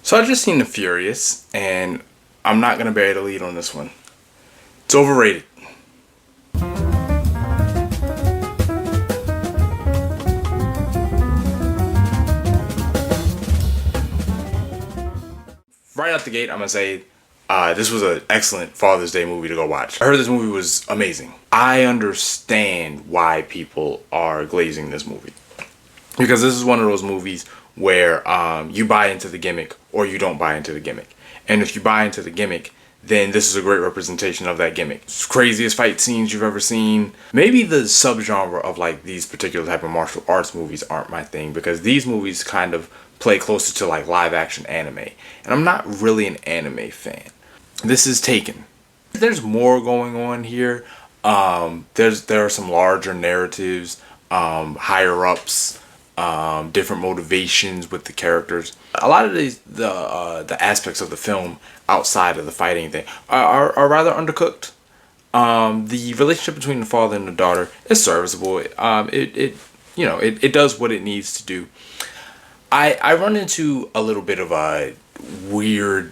So I just seen The Furious, and I'm not gonna bury the lead on this one. It's overrated. Right out the gate, I'm gonna say this was an excellent Father's Day movie to go watch. I heard this movie was amazing. I understand why people are glazing this movie, because this is one of those movies where you buy into the gimmick or you don't buy into the gimmick. And if you buy into the gimmick, then this is a great representation of that gimmick. It's craziest fight scenes you've ever seen. Maybe the subgenre of like these particular type of martial arts movies aren't my thing, because these movies kind of play closer to like live action anime. And I'm not really an anime fan. This is Taken. There's more going on here. There are some larger narratives, higher ups, different motivations with the characters. A lot of the aspects of the film outside of the fighting thing are rather undercooked. The relationship between the father and the daughter is serviceable. It does what it needs to do. I run into a little bit of a weird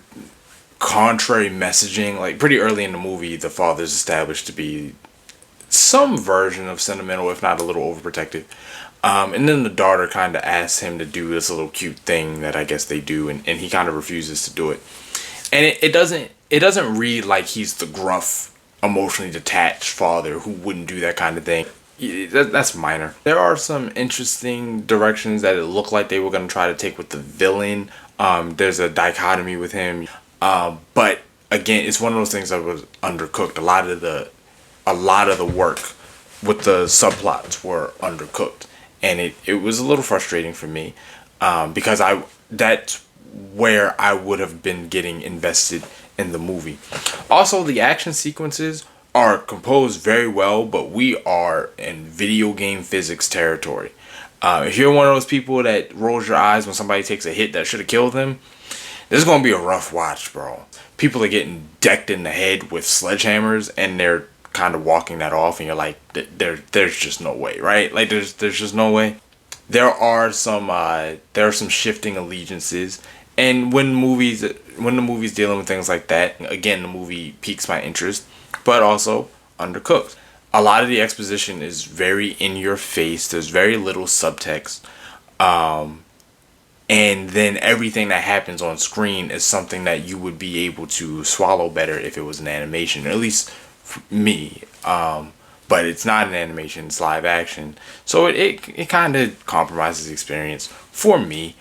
contrary messaging. Like pretty early in the movie, the father's established to be some version of sentimental, if not a little overprotective. And then the daughter kind of asks him to do this little cute thing that I guess they do, and he kind of refuses to do it. And it doesn't read like he's the gruff, emotionally detached father who wouldn't do that kind of thing. That's minor. There are some interesting directions that it looked like they were going to try to take with the villain. There's a dichotomy with him. But again, it's one of those things that was undercooked. A lot of the work with the subplots were undercooked. And it was a little frustrating for me, because that's where I would have been getting invested in the movie. Also, the action sequences are composed very well, but we are in video game physics territory. If you're one of those people that rolls your eyes when somebody takes a hit that should have killed them, this is going to be a rough watch, bro. People are getting decked in the head with sledgehammers, and they're kind of walking that off, and you're like, there's just no way, right? Like there's just no way. There are some shifting allegiances, and when the movie's dealing with things like that, again, the movie piques my interest, but also undercooked. A lot of the exposition is very in your face. There's very little subtext, and then everything that happens on screen is something that you would be able to swallow better if it was an animation, or at least me. But it's not an animation, it's live action, so it kind of compromises the experience for me.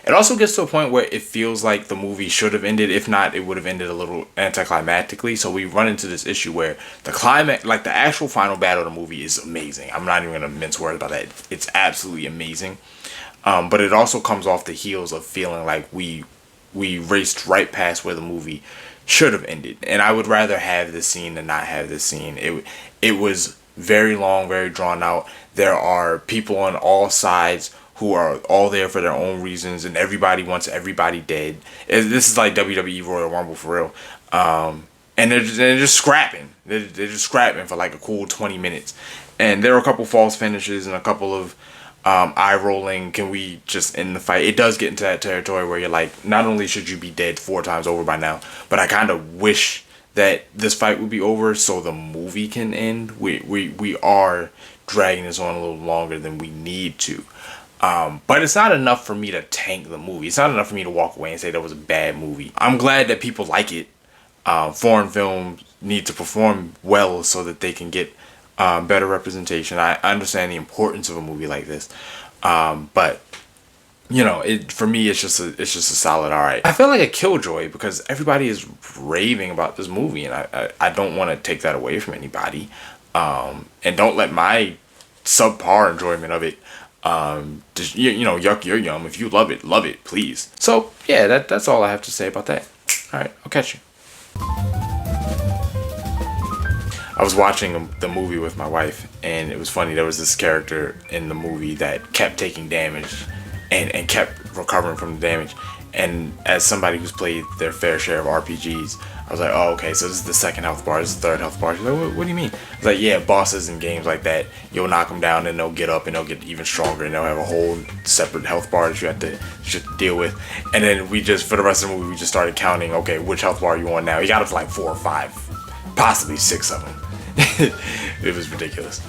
It also gets to a point where it feels like the movie should have ended. If not, it would have ended a little anticlimactically. So we run into this issue where the climax, like the actual final battle of the movie, is amazing. I'm not even gonna mince words about that. It's absolutely amazing. But it also comes off the heels of feeling like we raced right past where the movie should have ended. And I would rather have this scene than not have this scene. It was very long, very drawn out. There are people on all sides who are all there for their own reasons, and everybody wants everybody dead. This is like WWE Royal Rumble for real. And they're just scrapping. They're just scrapping for like a cool 20 minutes. And there are a couple false finishes and a couple of eye rolling, can we just end the fight? It does get into that territory where you're like, not only should you be dead 4 times over by now, but I kind of wish that this fight would be over so the movie can end. We are dragging this on a little longer than we need to. But it's not enough for me to tank the movie. It's not enough for me to walk away and say that was a bad movie. I'm glad that people like it. Foreign films need to perform well so that they can get better representation. I understand the importance of a movie like this, but for me, it's just a solid alright. I feel like a killjoy because everybody is raving about this movie, and I don't want to take that away from anybody, and don't let my subpar enjoyment of it just yuck your yum. If you love it, please. So yeah, that's all I have to say about that. All right, I'll catch you. I was watching the movie with my wife, and it was funny. There was this character in the movie that kept taking damage and kept recovering from the damage. And as somebody who's played their fair share of RPGs, I was like, oh, okay, so this is the second health bar, this is the third health bar. She's like, what do you mean? I was like, yeah, bosses in games like that, you'll knock them down and they'll get up and they'll get even stronger and they'll have a whole separate health bar that you have to deal with. And then we just, for the rest of the movie, we just started counting, okay, which health bar are you on now? You got up to like 4 or 5, possibly 6 of them. It was ridiculous.